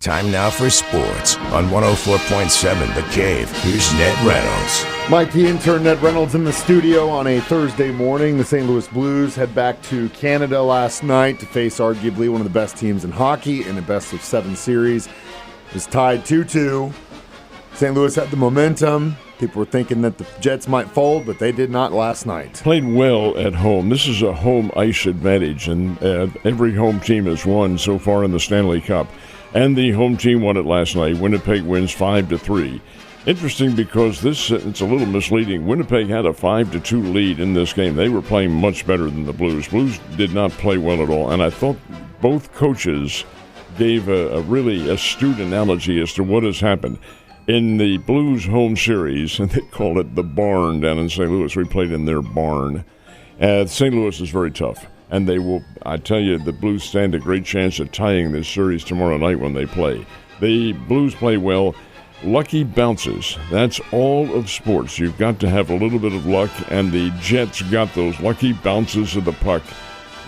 Time now for sports on 104.7 The Cave. Here's Ned Reynolds. Mike, the intern, Ned Reynolds, in the studio on a Thursday morning. The St. Louis Blues head back to Canada last night to face arguably one of the best teams in hockey in a best-of-7 series. It was tied 2-2. St. Louis had the momentum. People were thinking that the Jets might fold, but they did not last night. Played well at home. This is a home ice advantage, and every home team has won so far in the Stanley Cup. And the home team won it last night. Winnipeg wins 5-3. Interesting because it's a little misleading. Winnipeg had a 5-2 lead in this game. They were playing much better than the Blues. Blues did not play well at all, and I thought both coaches gave a really astute analogy as to what has happened. In the Blues home series, and they call it the barn down in St. Louis. We played in their barn. St. Louis is very tough. And they will, I tell you, the Blues stand a great chance of tying this series tomorrow night when they play. The Blues play well. Lucky bounces. That's all of sports. You've got to have a little bit of luck, and the Jets got those lucky bounces of the puck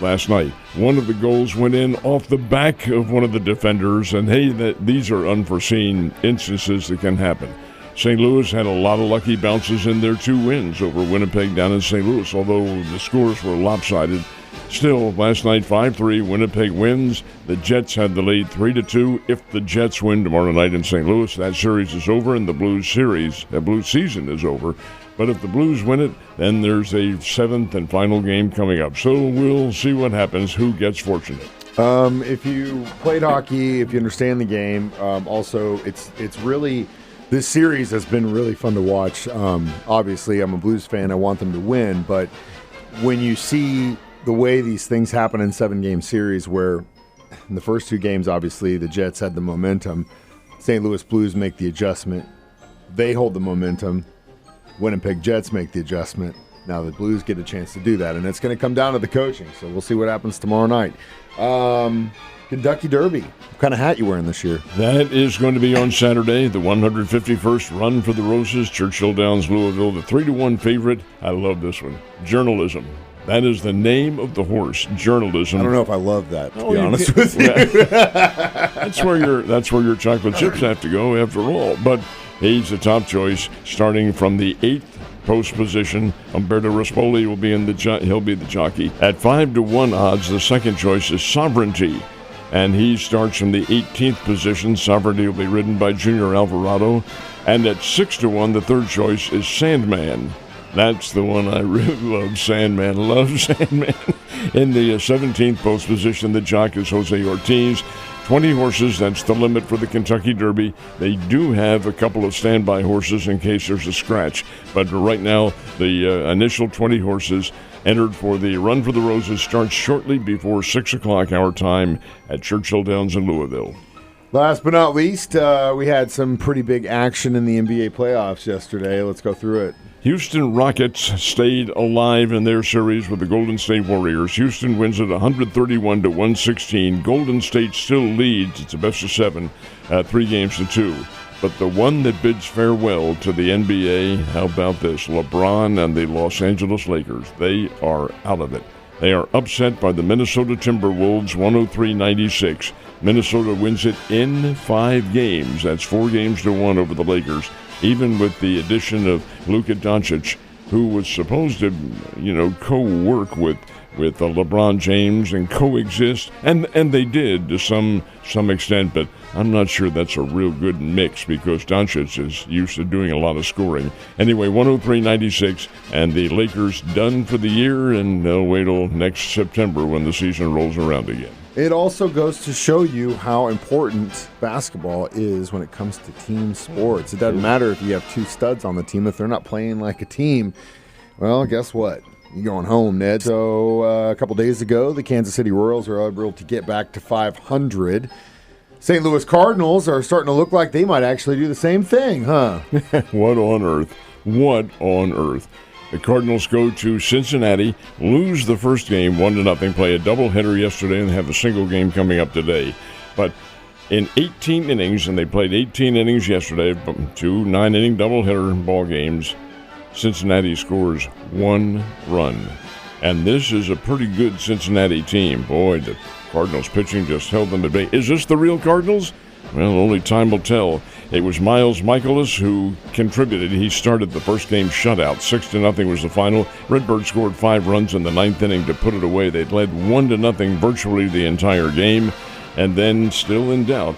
last night. One of the goals went in off the back of one of the defenders, and hey, these are unforeseen instances that can happen. St. Louis had a lot of lucky bounces in their 2 wins over Winnipeg down in St. Louis, although the scores were lopsided. Still, last night, 5-3, Winnipeg wins. The Jets had the lead 3-2. If the Jets win tomorrow night in St. Louis, that series is over, and the Blues season is over. But if the Blues win it, then there's a 7th and final game coming up. So we'll see what happens, who gets fortunate. If you played hockey, if you understand the game, also it's really, this series has been really fun to watch. Obviously, I'm a Blues fan. I want them to win. But when you see the way these things happen in 7-game series, where in the first 2 games, obviously, the Jets had the momentum. St. Louis Blues make the adjustment. They hold the momentum. Winnipeg Jets make the adjustment. Now the Blues get a chance to do that, and it's going to come down to the coaching. So we'll see what happens tomorrow night. Kentucky Derby. What kind of hat you wearing this year? That is going to be on Saturday, the 151st Run for the Roses, Churchill Downs, Louisville, the 3-1 favorite. I love this one. Journalism. That is the name of the horse, Journalism. I don't know if I love that, to be honest with you. That's where your chocolate chips have to go, after all. But he's the top choice, starting from the 8th post position. Umberto Rispoli will be he'll be the jockey. At 5-1 odds, the second choice is Sovereignty, and he starts from the 18th position. Sovereignty will be ridden by Junior Alvarado. And at 6-1, the third choice is Sandman. That's the one I really love, Sandman. Love Sandman. In the 17th post position, the jock is Jose Ortiz. 20 horses, that's the limit for the Kentucky Derby. They do have a couple of standby horses in case there's a scratch. But right now, the initial 20 horses entered for the Run for the Roses starts shortly before 6 o'clock our time at Churchill Downs in Louisville. Last but not least, we had some pretty big action in the NBA playoffs yesterday. Let's go through it. Houston Rockets stayed alive in their series with the Golden State Warriors. Houston wins it 131-116. Golden State still leads. It's a best-of-7, 3-2. But the one that bids farewell to the NBA, how about this? LeBron and the Los Angeles Lakers. They are out of it. They are upset by the Minnesota Timberwolves, 103-96. Minnesota wins it in 5 games. That's 4-1 over the Lakers. Even with the addition of Luka Doncic, who was supposed to, co-work with LeBron James and coexist, and they did to some extent, but I'm not sure that's a real good mix because Doncic is used to doing a lot of scoring. Anyway, 103-96, and the Lakers done for the year, and they'll wait till next September when the season rolls around again. It also goes to show you how important basketball is when it comes to team sports. It doesn't matter if you have 2 studs on the team. If they're not playing like a team, well, guess what? You're going home, Ned. So a couple days ago, the Kansas City Royals are able to get back to 500. St. Louis Cardinals are starting to look like they might actually do the same thing, huh? What on earth? What on earth? The Cardinals go to Cincinnati, lose the first game 1-0, play a doubleheader yesterday, and have a single game coming up today. But in 18 innings, and they played 18 innings yesterday, 2 9-inning doubleheader ball games, Cincinnati scores 1 run. And this is a pretty good Cincinnati team. Boy, the Cardinals pitching just held them at bay. Is this the real Cardinals? Well, only time will tell. It was Miles Michaelis who contributed. He started the first game shutout. 6-0 was the final. Redbirds scored 5 runs in the 9th inning to put it away. They'd led 1-0 virtually the entire game. And then, still in doubt,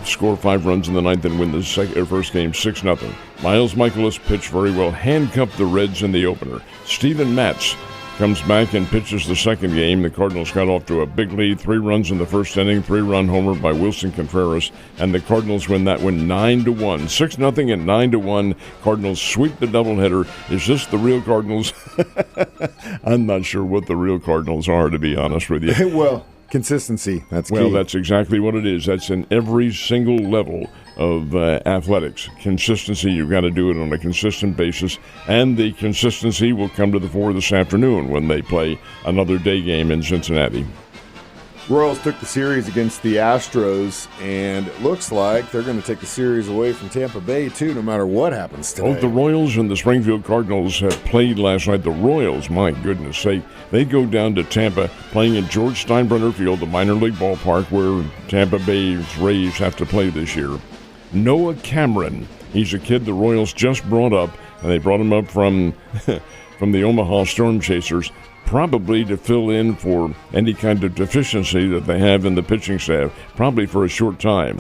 score 5 runs in the 9th and win the first game 6-0. Miles Michaelis pitched very well, handcuffed the Reds in the opener. Steven Matz comes back and pitches the second game. The Cardinals got off to a big lead, 3 runs in the first inning, 3-run homer by Wilson Contreras, and the Cardinals win that one 9-1. 6-0 and 9-1. Cardinals sweep the doubleheader. Is this the real Cardinals? I'm not sure what the real Cardinals are, to be honest with you. Well, consistency, that's key. Well, that's exactly what it is. That's in every single level of athletics. Consistency, you've got to do it on a consistent basis, and the consistency will come to the fore this afternoon when they play another day game in Cincinnati. Royals took the series against the Astros, and it looks like they're going to take the series away from Tampa Bay, too, no matter what happens today. Both the Royals and the Springfield Cardinals have played last night. The Royals, my goodness sake, they go down to Tampa, playing at George Steinbrenner Field, the minor league ballpark where Tampa Bay's Rays have to play this year. Noah Cameron, he's a kid the Royals just brought up, and they brought him up from the Omaha Storm Chasers, probably to fill in for any kind of deficiency that they have in the pitching staff, probably for a short time.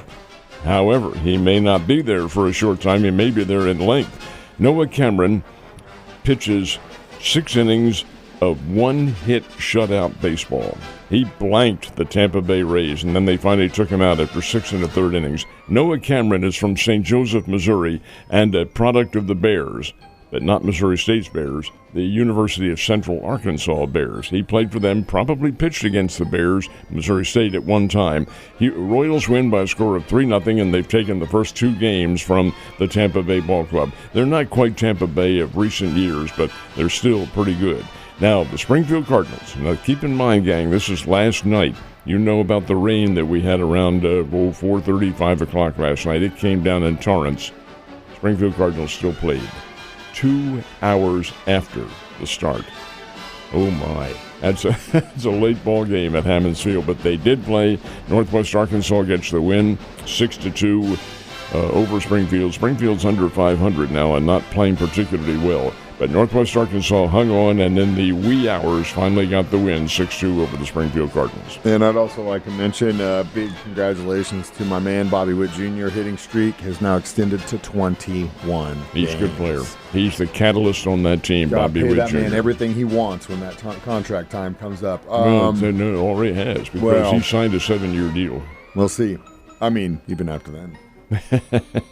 However, he may not be there for a short time. He may be there in length. Noah Cameron pitches 6 innings of one-hit shutout baseball. He blanked the Tampa Bay Rays, and then they finally took him out after 6 1/3 innings. Noah Cameron is from St. Joseph, Missouri, and a product of the Bears, but not Missouri State's Bears, the University of Central Arkansas Bears. He played for them, probably pitched against the Bears, Missouri State at one time. Royals win by a score of 3-0, and they've taken the first 2 games from the Tampa Bay Ball Club. They're not quite Tampa Bay of recent years, but they're still pretty good. Now, the Springfield Cardinals. Now, keep in mind, gang, this is last night. You know about the rain that we had around 4:30, 5 o'clock last night. It came down in torrents. Springfield Cardinals still played 2 hours after the start. Oh, my. That's a late ball game at Hammons Field, but they did play. Northwest Arkansas gets the win, 6-2 over Springfield. Springfield's under 500 now and not playing particularly well. But Northwest Arkansas hung on, and in the wee hours finally got the win, 6-2 over the Springfield Cardinals. And I'd also like to mention big congratulations to my man, Bobby Witt Jr. Hitting streak has now extended to 21 He's games. a good player. He's the catalyst on that team, Bobby Witt Jr. Witt That man Jr. everything he wants when that contract time comes up. No, it already has, because he signed a 7-year deal. We'll see. I mean, even after then.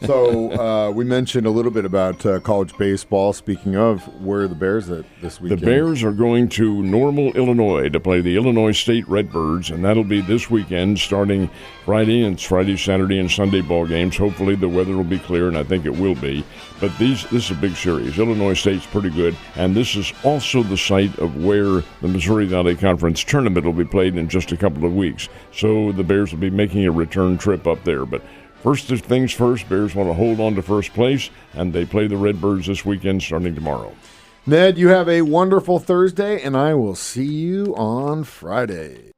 So we mentioned a little bit about college baseball. Speaking of, where are the Bears at this weekend? The Bears are going to Normal, Illinois to play the Illinois State Redbirds, and that'll be this weekend starting Friday. And it's Friday, Saturday, and Sunday ball games. Hopefully the weather will be clear, and I think it will be. But this is a big series. Illinois State's pretty good, and this is also the site of where the Missouri Valley Conference tournament will be played in just a couple of weeks. So the Bears will be making a return trip up there. But first things first, Bears want to hold on to first place, and they play the Redbirds this weekend starting tomorrow. Ned, you have a wonderful Thursday, and I will see you on Friday.